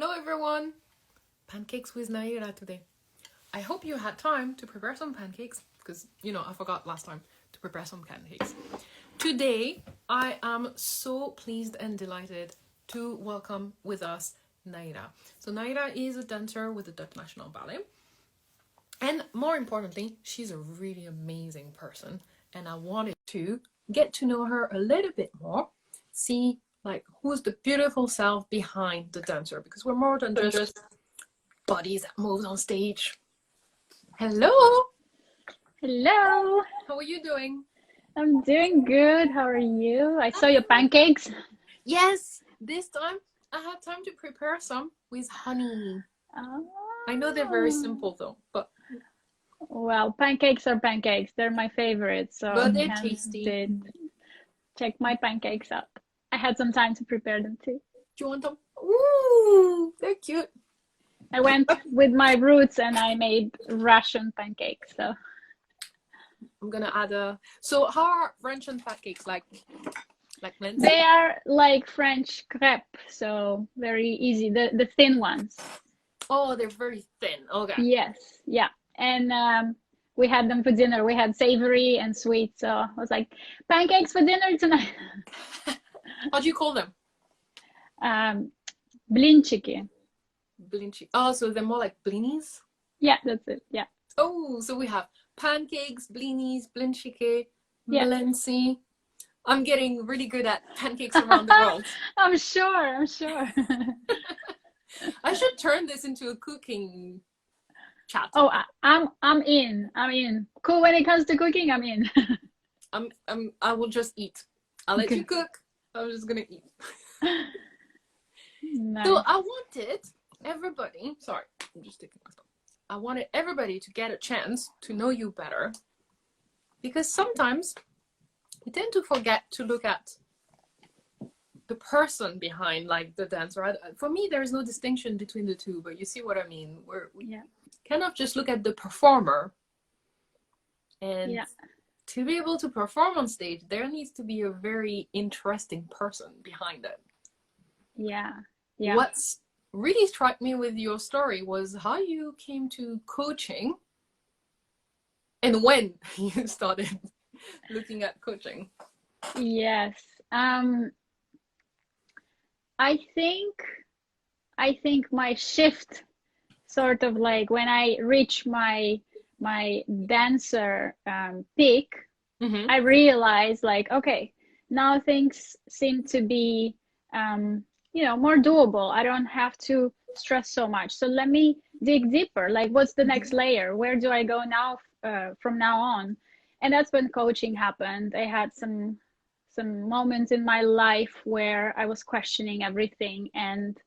Hello everyone! Pancakes with Naira today. I hope you had time to prepare some pancakes because, I forgot last time to prepare some pancakes. Today, I am so pleased and delighted to welcome with us Naira. So Naira is a dancer with the Het Nationale Ballet. And more importantly, she's a really amazing person. And I wanted to get to know her a little bit more, see who's the beautiful self behind the dancer, because we're more than just bodies that move on stage. Hello! Hello! How are you doing? I'm doing good. How are you? I saw your pancakes. Yes, this time I had time to prepare some with honey. Oh. I know they're very simple though, but Pancakes are pancakes. They're my favorite, so but they're tasty. Check my pancakes out. I had some time to prepare them too. Do you want them? Ooh, they're cute. I went with my roots and I made Russian pancakes. So I'm gonna add So how are Russian pancakes like Lindsay? they are like French crepe, so very easy. The thin ones. Oh, they're very thin. Okay. Yes, yeah. And we had them for dinner. We had savory and sweet. So I was like, pancakes for dinner tonight. How do you call them? Blinchiki. Blinchi. Oh, so they're more like blinis? Yeah, that's it. Yeah. Oh, so we have pancakes, blinis, blinchike, Yeah. blenci. I'm getting really good at pancakes around the world. I'm sure. I should turn this into a cooking chat. Oh, I'm in. Cool when it comes to cooking. I'm in. I will just eat. I'll let you cook. I'm just gonna eat. Nice. So I wanted everybody. Sorry, I'm just taking my stuff. I wanted everybody to get a chance to know you better, because sometimes we tend to forget to look at the person behind the dancer. For me, there is no distinction between the two, but you see what I mean. We kind of just look at the performer, and to be able to perform on stage, there needs to be a very interesting person behind it. Yeah. What's really struck me with your story was how you came to coaching and when you started looking at coaching. Yes. I think my shift, sort of like when I reach my dancer peak, I realized okay, now things seem to be more doable. I don't have to stress so much. So let me dig deeper. What's the next layer? Where do I go now from now on? And that's when coaching happened. I had some moments in my life where I was questioning everything, and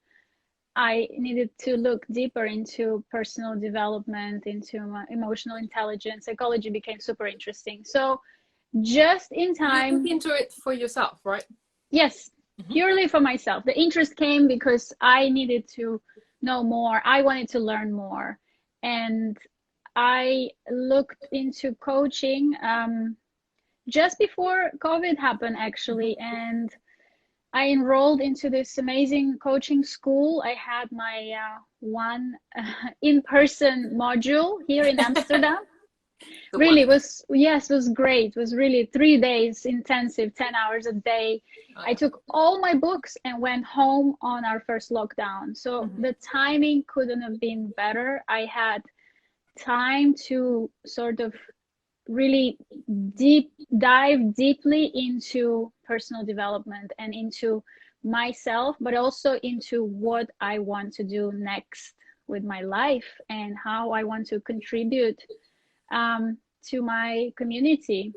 I needed to look deeper into personal development, into emotional intelligence. Psychology became super interesting. So just in time. You look into it for yourself, right? Yes, purely for myself. The interest came because I needed to know more. I wanted to learn more. And I looked into coaching just before COVID happened, actually. And I enrolled into this amazing coaching school. I had my one in-person module here in Amsterdam. Really was great. It was really 3 days intensive, 10 hours a day. I took all my books and went home on our first lockdown. So the timing couldn't have been better. I had time to sort of really dive deeply into personal development and into myself, but also into what I want to do next with my life and how I want to contribute to my community.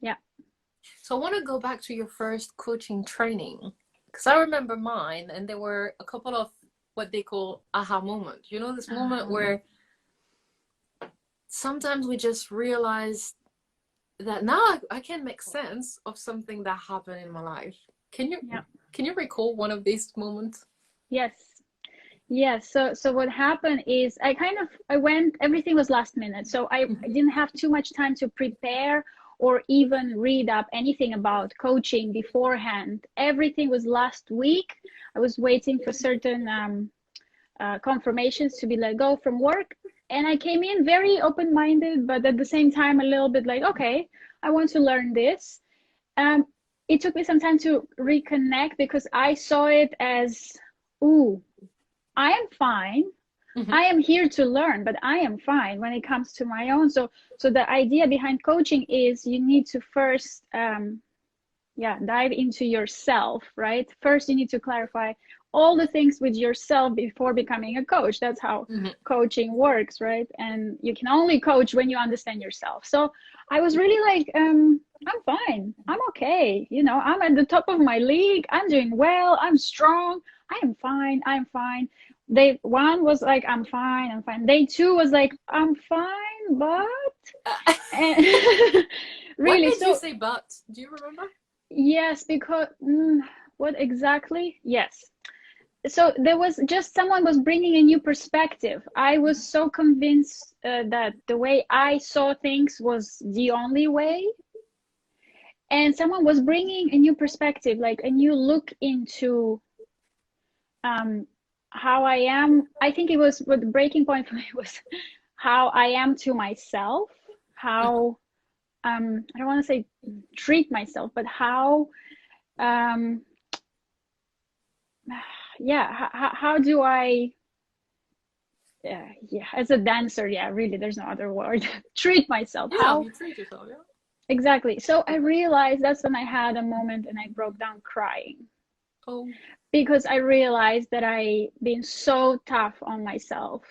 Yeah. So I want to go back to your first coaching training, because I remember mine, and there were a couple of what they call aha moments. This moment where sometimes we just realize that now I can make sense of something that happened in my life. Can you recall one of these moments? Yes. So what happened is I went, everything was last minute. So I didn't have too much time to prepare or even read up anything about coaching beforehand. Everything was last week. I was waiting for certain confirmations to be let go from work. And I came in very open-minded, but at the same time, a little bit like, okay, I want to learn this. It took me some time to reconnect because I saw it as, ooh, I am fine. I am here to learn, but I am fine when it comes to my own. So the idea behind coaching is you need to first, dive into yourself, right? First, you need to clarify all the things with yourself before becoming a coach. That's how coaching works, right? And you can only coach when you understand yourself. So I was really like, I'm fine. I'm okay. You know, I'm at the top of my league. I'm doing well. I'm strong. I am fine. I'm fine. Day one was like, I'm fine. I'm fine. Day two was like, I'm fine, but and What really. did you say, but? Do you remember? Yes, because what exactly? Yes. So there was just someone was bringing a new perspective. I was so convinced that the way I saw things was the only way. And someone was bringing a new perspective, like a new look into how I am. I think it was what the breaking point for me was how I am to myself, how I don't want to say treat myself, but how how do I as a dancer, really there's no other word, treat myself. Yeah, How you treat yourself, yeah. exactly. So I realized that's when I had a moment and I broke down crying. Oh. Because I realized that I've been so tough on myself.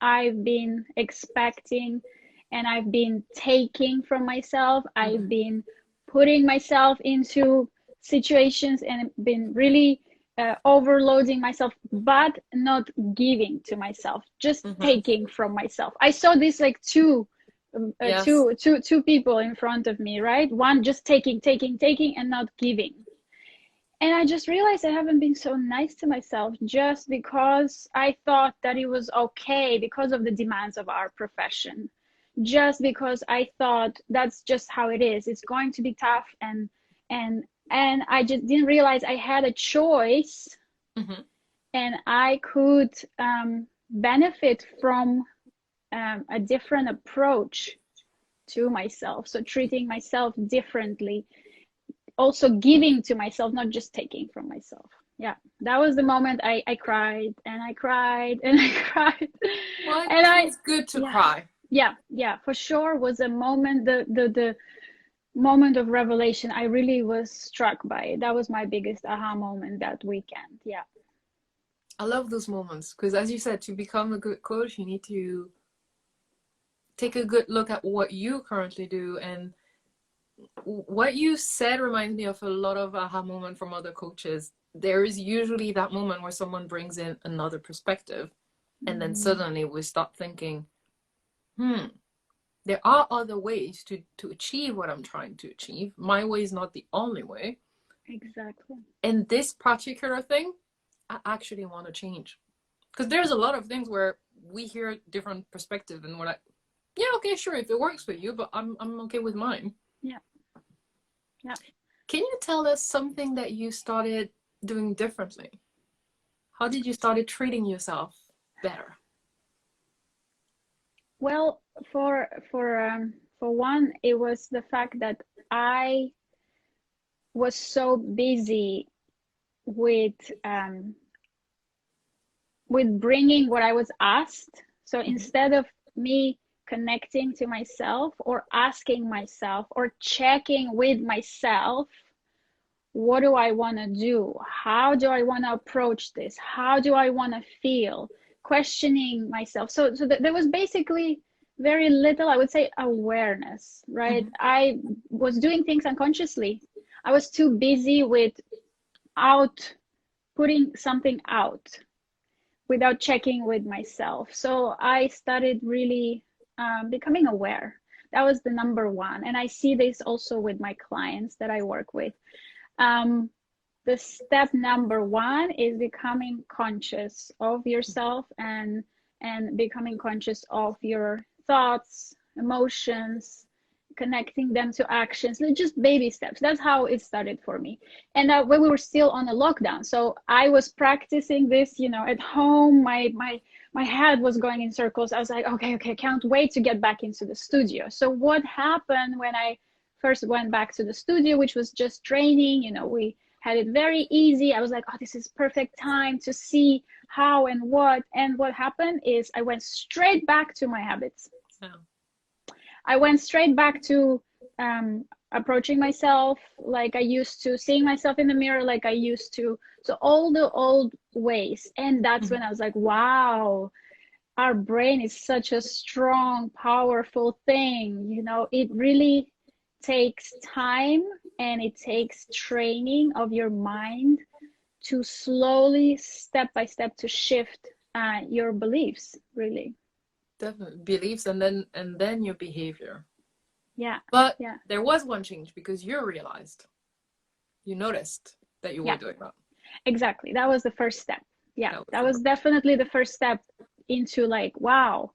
I've been expecting and I've been taking from myself. I've been putting myself into situations and been really overloading myself, but not giving to myself, just taking from myself. I saw this like two people in front of me, right? One just taking and not giving. And I just realized I haven't been so nice to myself just because I thought that it was okay because of the demands of our profession. Just because I thought that's just how it is. It's going to be tough, and I just didn't realize I had a choice, and I could benefit from a different approach to myself. So treating myself differently, also giving to myself, not just taking from myself. Yeah, that was the moment I cried and I cried and I cried. Well, And it's good to cry. Yeah, for sure was a moment, the moment of revelation. I really was struck by it. That was my biggest aha moment that weekend. Yeah. I love those moments because, as you said, to become a good coach, you need to take a good look at what you currently do. And what you said reminds me of a lot of aha moment from other coaches. There is usually that moment where someone brings in another perspective, and then suddenly we start thinking, there are other ways to achieve what I'm trying to achieve. My way is not the only way. Exactly. And this particular thing, I actually want to change. Because there's a lot of things where we hear different perspective and we're like, yeah, okay, sure, if it works for you, but I'm okay with mine. Yeah. Can you tell us something that you started doing differently? How did you start treating yourself better? Well, for one, it was the fact that I was so busy with bringing what I was asked. So instead of me connecting to myself or asking myself or checking with myself, what do I want to do? How do I want to approach this? How do I want to feel? Questioning myself. So there was basically very little, I would say, awareness, right? I was doing things unconsciously. I was too busy with putting something out without checking with myself. So I started really becoming aware. That was the number one. And I see this also with my clients that I work with. The step number one is becoming conscious of yourself and becoming conscious of your thoughts, emotions, connecting them to actions, like just baby steps. That's how it started for me. And when we were still on a lockdown, so I was practicing this, you know, at home. My head was going in circles. I was like, okay, I can't wait to get back into the studio. So what happened when I first went back to the studio, which was just training, you know, we had it very easy. I was like, oh, this is perfect time to see how and what. And what happened is I went straight back to my habits. Yeah. I went straight back to approaching myself like I used to, seeing myself in the mirror like I used to. So all the old ways. And that's when I was like, wow, our brain is such a strong, powerful thing. You know, it really takes time and it takes training of your mind to slowly, step by step, to shift your beliefs, really. Definitely beliefs, and then your behavior. Yeah. But there was one change because you noticed that you were doing that. Exactly. That was the first step. Yeah, that was definitely the first step into like, wow.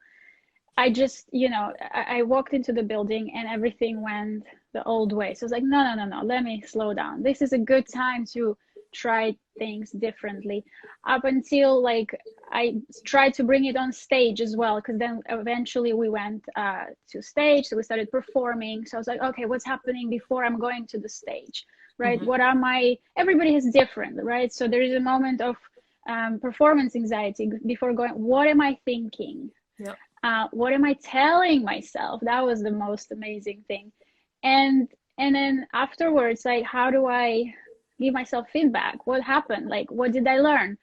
I just, you know, I walked into the building and everything went the old way. So I was like, no, let me slow down. This is a good time to try things differently. Up until like I tried to bring it on stage as well, because then eventually we went to stage. So we started performing. So I was like, okay, what's happening before I'm going to the stage, right? What are everybody is different, right? So there is a moment of performance anxiety before going. What am I thinking? Yep. What am I telling myself? That was the most amazing thing. And then afterwards, like, how do I give myself feedback? What happened? Like, what did I learn?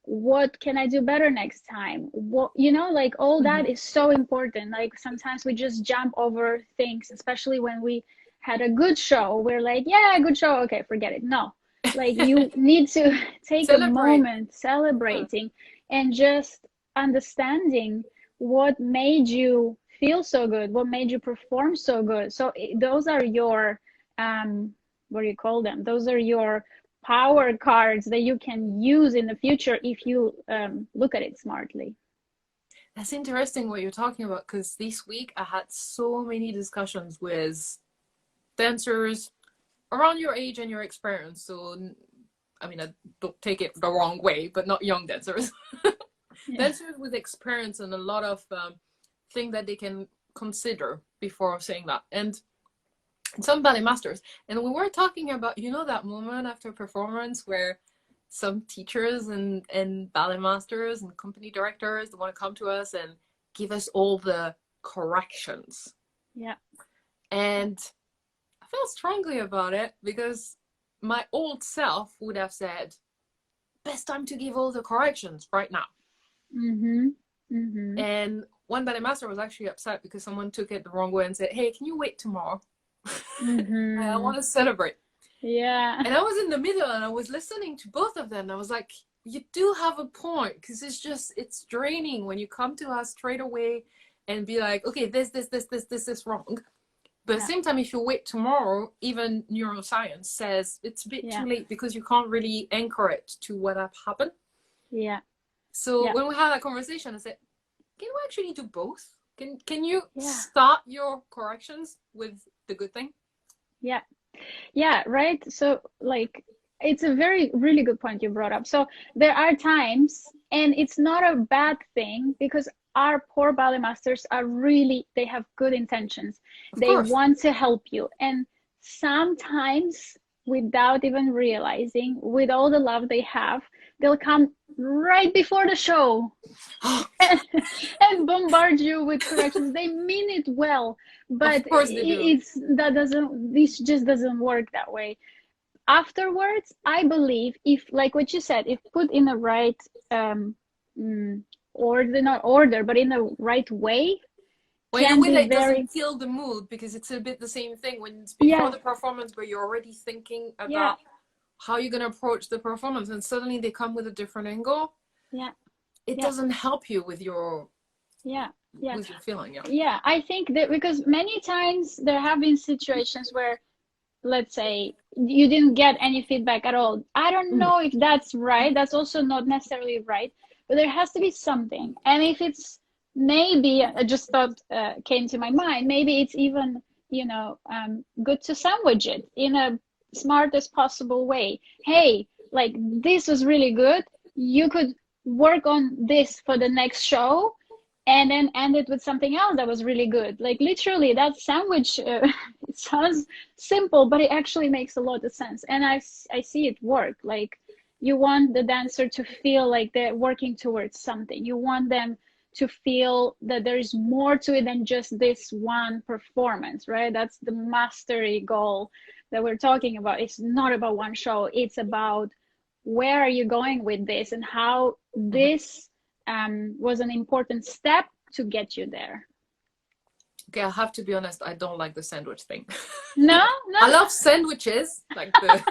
What can I do better next time? What, you know, like all that is so important. Like sometimes we just jump over things, especially when we had a good show. We're like, yeah, good show. Okay, forget it. No, like you need to take a moment celebrating and just understanding what made you feel so good, what made you perform so good. So those are your what do you call them, those are your power cards that you can use in the future if you look at it smartly. That's interesting what you're talking about, because this week I had so many discussions with dancers around your age and your experience. So I mean, I don't take it the wrong way, but not young dancers. Dancers with experience and a lot of things that they can consider before saying that. And some ballet masters. And we were talking about, you know, that moment after performance where some teachers and ballet masters and company directors want to come to us and give us all the corrections. Yeah. And I felt strongly about it because my old self would have said, best time to give all the corrections right now. And one ballet master was actually upset because someone took it the wrong way and said, hey, can you wait tomorrow? I want to celebrate. Yeah. And I was in the middle and I was listening to both of them. And I was like, you do have a point, because it's draining when you come to us straight away and be like, okay, this is wrong. But at the same time, if you wait tomorrow, even neuroscience says it's a bit too late because you can't really anchor it to what have happened. Yeah. So when we had that conversation, I said, can we actually do both? Can you start your corrections with the good thing? Yeah, right. So like, it's a really good point you brought up. So there are times, and it's not a bad thing, because our poor ballet masters they have good intentions. They want to help you. And sometimes, without even realizing, with all the love they have, they'll come right before the show and bombard you with corrections. They mean it well, but this just doesn't work that way. Afterwards, I believe, if, like what you said, if put in the right order, not order, but in the right way, in a way that doesn't kill the mood, because it's a bit the same thing when it's before the performance, where you're already thinking about how you're going to approach the performance, and suddenly they come with a different angle. It doesn't help you with your with your feeling. I think that, because many times there have been situations where, let's say, you didn't get any feedback at all. I don't know if that's right. That's also not necessarily right, but there has to be something. And if it's, maybe, I just thought came to my mind, maybe it's even good to sandwich it in a smartest possible way. Hey, like this was really good. You could work on this for the next show and then end it with something else that was really good. Like literally that sandwich, it sounds simple, but it actually makes a lot of sense. And I see it work. Like you want the dancer to feel like they're working towards something. You want them to feel that there's more to it than just this one performance, right? That's the mastery goal that we're talking about. It's not about one show. It's about where are you going with this and how this was an important step to get you there. Okay, I have to be honest, I don't like the sandwich thing. No. I love sandwiches, like the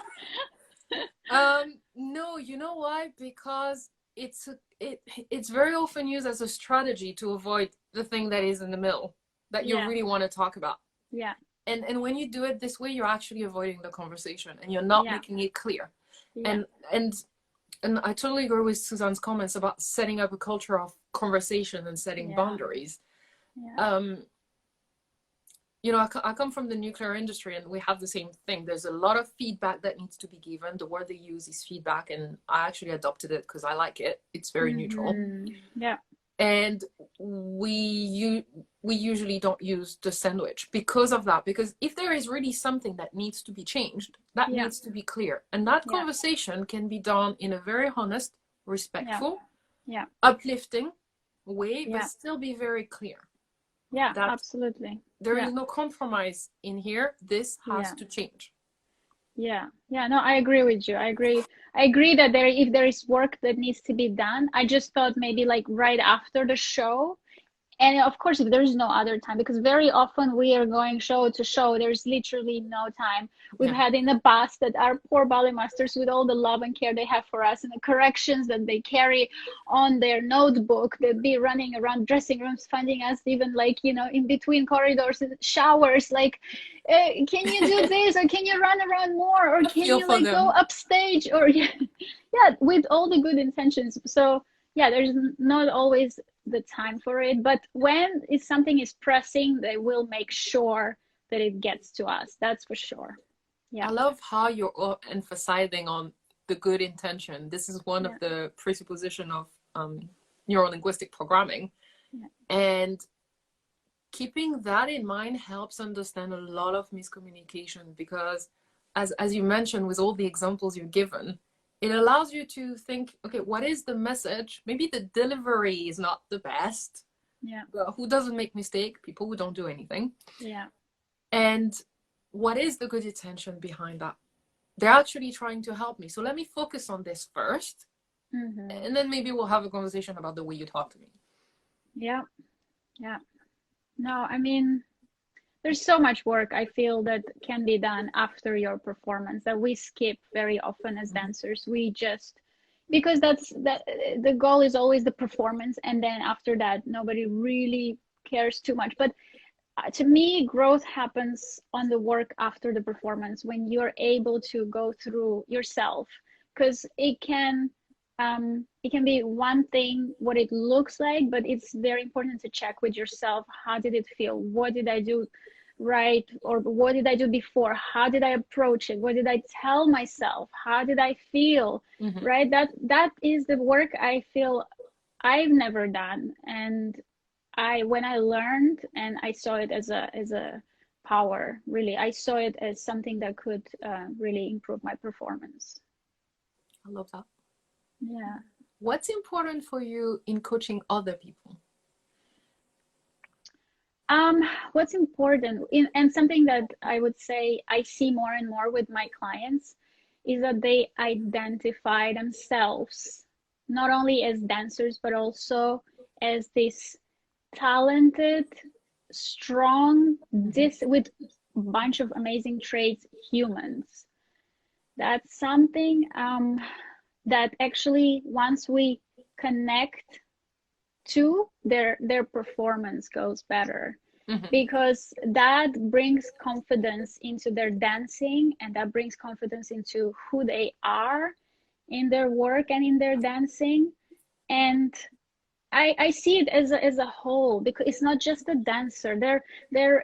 no, you know why? Because it's very often used as a strategy to avoid the thing that is in the middle that you really want to talk about. Yeah. And when you do it this way, you're actually avoiding the conversation and you're not making it clear. Yeah. And I totally agree with Suzanne's comments about setting up a culture of conversation and setting boundaries. Yeah. I come from the nuclear industry and we have the same thing. There's a lot of feedback that needs to be given. The word they use is feedback, and I actually adopted it because I like it. It's very neutral. Yeah. And we usually don't use the sandwich because of that. Because if there is really something that needs to be changed, that needs to be clear. And that conversation can be done in a very honest, respectful, uplifting way, but still be very clear. Yeah, absolutely. There is no compromise in here. This has to change. Yeah. No, I agree with you. I agree that if there is work that needs to be done, I just thought maybe like right after the show. And of course, if there is no other time, because very often we are going show to show, there's literally no time. We've had in the past that our poor ballet masters, with all the love and care they have for us and the corrections that they carry on their notebook, they'd be running around dressing rooms, finding us even like, in between corridors and showers, like, can you do this? Or can you run around more? Or can you like go upstage? Or with all the good intentions. So there's not always the time for it, but when something is pressing, they will make sure that it gets to us. That's for sure. I love how you're emphasizing on the good intention. This is one of the presupposition of neuro-linguistic programming, and keeping that in mind helps understand a lot of miscommunication, because as you mentioned, with all the examples you've given, it allows you to think, okay, what is the message? Maybe the delivery is not the best. Yeah. But who doesn't make mistake? People who don't do anything. Yeah. And what is the good intention behind that? They're actually trying to help me. So let me focus on this first. And then maybe we'll have a conversation about the way you talk to me. Yeah. Yeah. No, I mean, there's so much work I feel that can be done after your performance that we skip very often as dancers. We just, because the goal is always the performance, and then after that nobody really cares too much. But to me, growth happens on the work after the performance, when you're able to go through yourself, because it can be one thing what it looks like, but it's very important to check with yourself. How did it feel? What did I do right? Or what did I do before? How did I approach it? What did I tell myself? How did I feel? Right? That is the work I feel I've never done. And when I learned and I saw it as a power, really, I saw it as something that could really improve my performance. I love that. Yeah. What's important for you in coaching other people? What's important, and something that I would say I see more and more with my clients, is that they identify themselves not only as dancers, but also as this talented, strong, with a bunch of amazing traits humans. That's something that actually, once we connect to, their performance goes better, because that brings confidence into their dancing, and that brings confidence into who they are in their work and in their dancing. And I see it as a whole, because it's not just a dancer. Their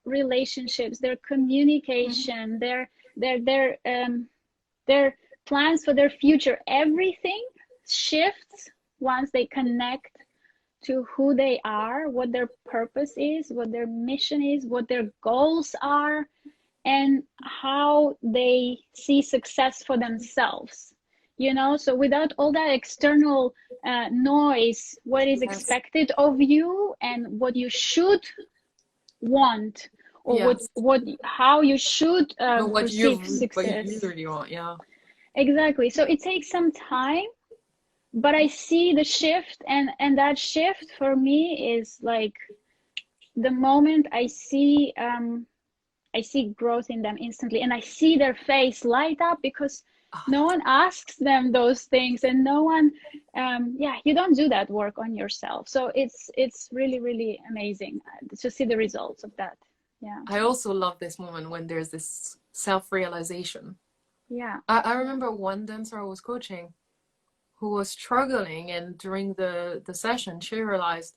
relationships, their communication, their plans for their future, everything shifts once they connect to who they are, what their purpose is, what their mission is, what their goals are, and how they see success for themselves. So without all that external noise, what is Yes. expected of you and what you should want, or Yes. what how you should But perceive what you success. really want, yeah. Exactly. So it takes some time, but I see the shift, and that shift for me is like the moment I see growth in them instantly, and I see their face light up, because Oh, no one asks them those things, and no one, yeah, you don't do that work on yourself. So it's really, really amazing to see the results of that. Yeah. I also love this moment when there's this self-realization. Yeah. I remember one dancer I was coaching who was struggling, and during the session, she realized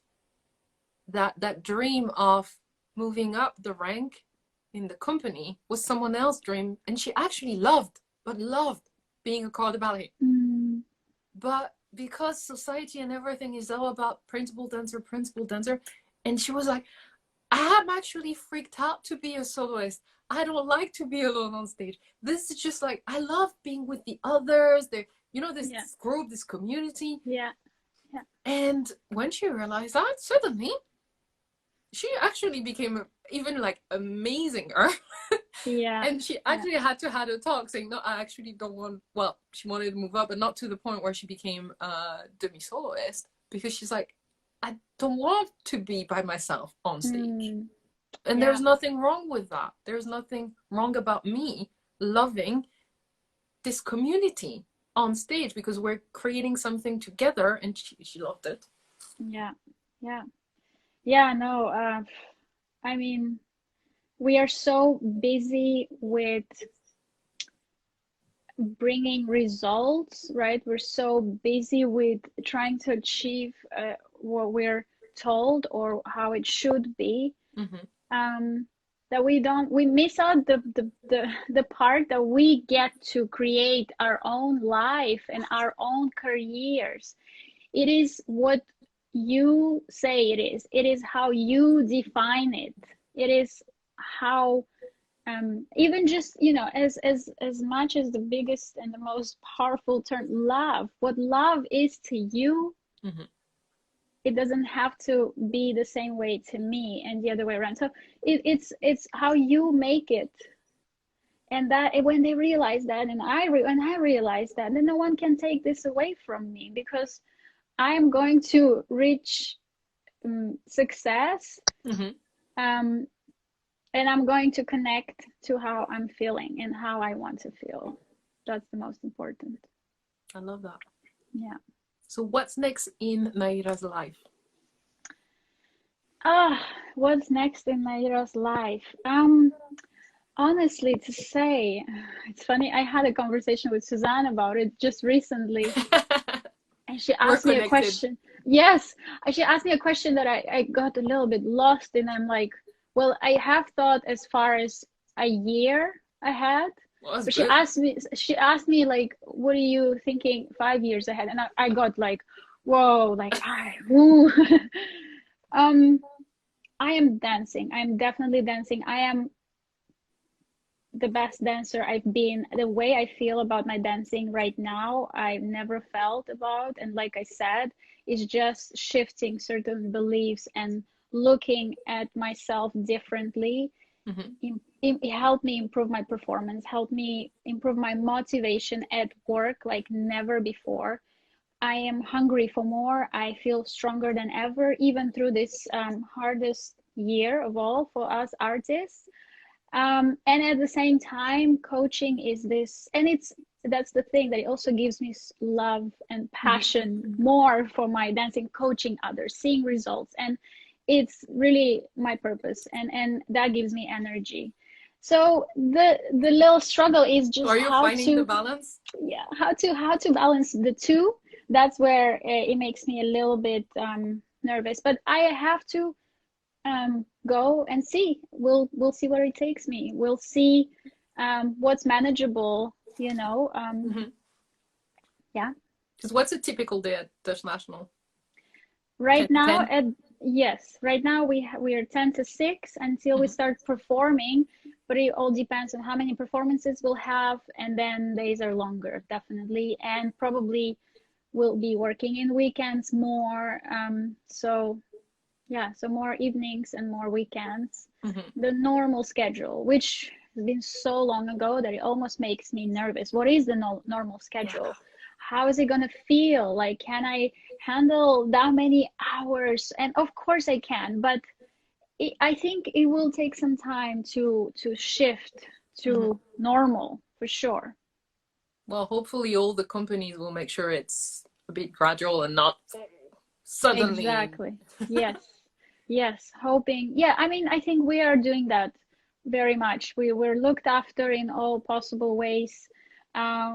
that that dream of moving up the rank in the company was someone else's dream, and she actually loved being a corps de ballet. Mm, But because society and everything is all about principal dancer, and she was like, I'm actually freaked out to be a soloist. I don't like to be alone on stage. This is just like, I love being with the others. This yeah. group, this community. Yeah. Yeah. And when she realized that, suddenly she actually became even like amazinger. Yeah. And she Yeah. actually had to have a talk saying, no, I actually don't want, well, she wanted to move up, but not to the point where she became a demi soloist, because she's like, I don't want to be by myself on stage. Mm, And yeah. there's nothing wrong with that. There's nothing wrong about me loving this community on stage, because we're creating something together, and she loved it. Yeah. Yeah. Yeah. No, I mean, we are so busy with bringing results, right? We're so busy with trying to achieve what we're told or how it should be, Mm-hmm. um, that we miss out the part that we get to create our own life and our own careers. It is what you say it is. It is how you define it. It is how, even just, as much as the biggest and the most powerful term, love, what love is to you, Mm-hmm. it doesn't have to be the same way to me, and the other way around. So it's how you make it. And that when they realize that, and when I realize that, then no one can take this away from me, because I'm going to reach success, Mm-hmm. um, and I'm going to connect to how I'm feeling and how I want to feel. That's the most important. I love that. Yeah. So what's next in Naira's life? What's next in Naira's life? Honestly, to say, it's funny. I had a conversation with Suzanne about it just recently, and she We're asked me a connected. question. Yes, she asked me a question that I got a little bit lost in. I'm like, well, I have thought as far as a year ahead, Well, that's but good. she asked me like, what are you thinking 5 years ahead? And I got like, whoa, like I, woo. um, I am dancing. I am definitely dancing. I am the best dancer I've been. The way I feel about my dancing right now, I've never felt about. And like I said, it's just shifting certain beliefs and looking at myself differently. Mm-hmm. It helped me improve my performance, helped me improve my motivation at work like never before. I am hungry for more. I feel stronger than ever, even through this hardest year of all for us artists. And at the same time, coaching is this, and that's the thing, that it also gives me love and Mm-hmm. passion more for my dancing, coaching others, seeing results, and it's really my purpose, and that gives me energy. So the little struggle is So just are you how finding the to, balance? yeah, how to balance the two, that's where it makes me a little bit nervous. But I have to go and see. We'll see where it takes me. We'll see what's manageable, you know. Yeah. Because what's a typical day at Dutch National? Right 10 to now, 10? yes, right now we are 10 to 6 until we start performing, but it all depends on how many performances we'll have, and then days are longer, definitely, and probably we'll be working in weekends more. So yeah, so more evenings and more weekends. The normal schedule, which has been so long ago that it almost makes me nervous. What is the normal schedule? Yeah. How is it going to feel? Like, can I handle that many hours? And of course I can, but I think it will take some time to shift to normal for sure. Well, hopefully all the companies will make sure it's a bit gradual and not suddenly. Exactly. Yes. Yes. Hoping. Yeah. I mean, I think we are doing that very much. We were looked after in all possible ways.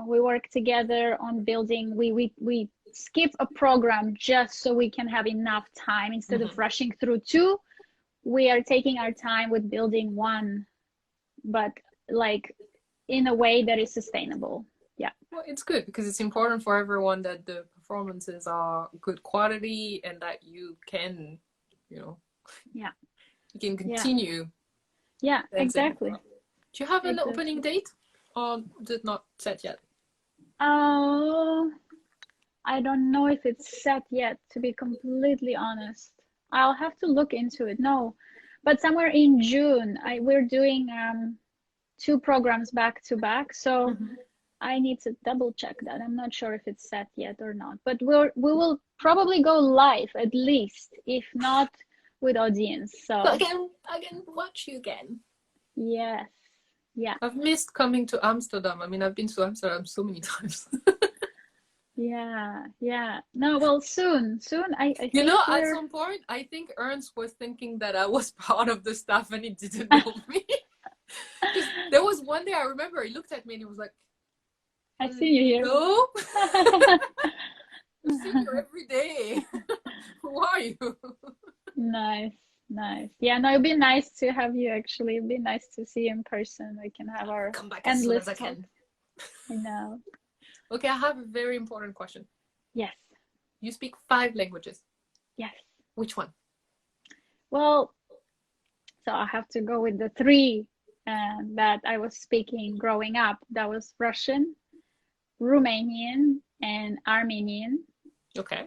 We work together on building. We skip a program just so we can have enough time instead of rushing through two. We are taking our time with building one, but like in a way that is sustainable. Yeah. Well, it's good because it's important for everyone that the performances are good quality and that you can, you know, Yeah. you can Yeah. continue. Yeah. Dancing. Exactly. Do you have an Exactly. opening date, or is it not set yet? Oh, I don't know if it's set yet, to be completely honest. I'll have to look into it. No, but somewhere in June, we're doing two programs back to back, so I need to double check that. I'm not sure if it's set yet or not, but we will probably go live at least, if not with audience. So I can watch you again. yes, yeah, I've missed coming to Amsterdam. I mean, I've been to Amsterdam so many times. yeah, yeah. No, well, soon. I You think know, at we're. some point, I think Ernst was thinking that I was part of the staff and he didn't know me. Because there was one day I remember he looked at me and he was like, I see you here. "No, I've seen you every day. Who are you?" Nice, nice. Yeah, no, it'd be nice to have you actually. It'd be nice to see you in person. We can have our Come back as soon endless as I talk. can. I know. Okay, I have a very important question. Yes, You speak 5 languages. yes. Which one? Well, so I have to go with the three that I was speaking growing up. That was Russian, Romanian, and Armenian. Okay.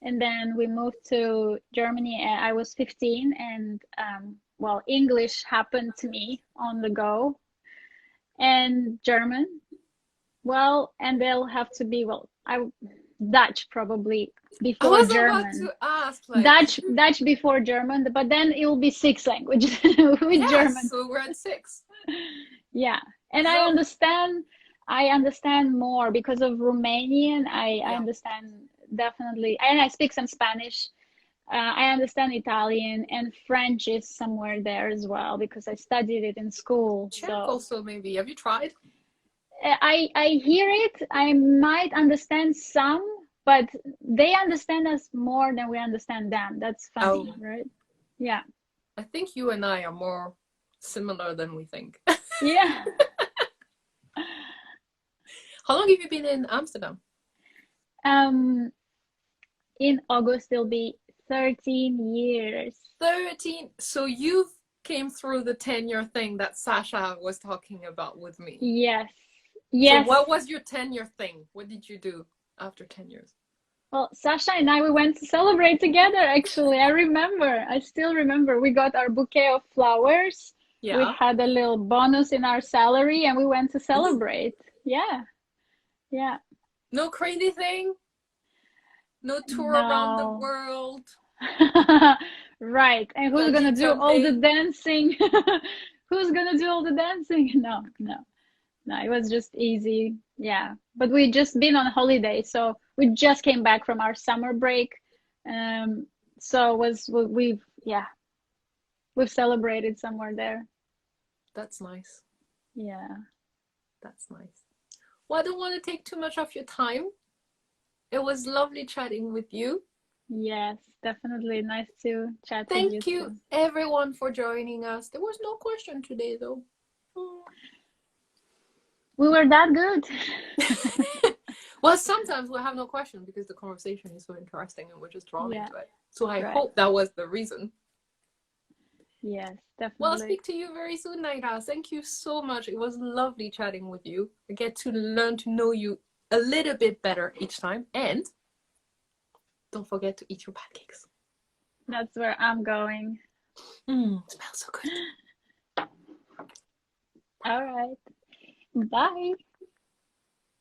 And then we moved to Germany. I was 15, and well, English happened to me on the go, and German. Well, and they'll have to be, well, Dutch probably I before was about German. to ask, like, Dutch before German, but then it will be 6 languages with yes, German. so we're at 6. Yeah. And So, I understand more because of Romanian. I yeah. understand definitely, and I speak some Spanish. I understand Italian, and French is somewhere there as well because I studied it in school. Czech So also, maybe. Have you tried? I hear it. I might understand some, but they understand us more than we understand them. That's funny, Oh, right? Yeah. I think you and I are more similar than we think. Yeah. How long have you been in Amsterdam? Um, in August it'll be 13 years. 13. So you came through the tenure thing that Sasha was talking about with me. Yes. So Yes. what was your tenure thing? What did you do after 10 years? Well, Sasha and I, we went to celebrate together, actually. I still remember. We got our bouquet of flowers. We Yeah. had a little bonus in our salary and we went to Ooh. celebrate. Yeah. Yeah. No crazy thing? No tour around the No. world? Right. And who's gonna Bungee do all the jumping? dancing? Who's gonna do all the dancing? No, no, no. It was just easy. Yeah. But we just been on holiday, so we just came back from our summer break. Um, so we've yeah, we've celebrated somewhere there. That's nice. Yeah. That's nice. Well, I don't want to take too much of your time. It was lovely chatting with you. Yes, definitely nice to chat with you Thank you, too. everyone, for joining us. There was no question today, though. We were that good. Well, sometimes we'll have no question because the conversation is so interesting and we're just drawn Yeah, into it. So I right. hope that was the reason. Yes, Well, I'll definitely. speak to you very soon, Naira. Thank you so much. It was lovely chatting with you. I get to learn to know you a little bit better each time. And don't forget to eat your pancakes. That's where I'm going. Smells so good. All right. Bye.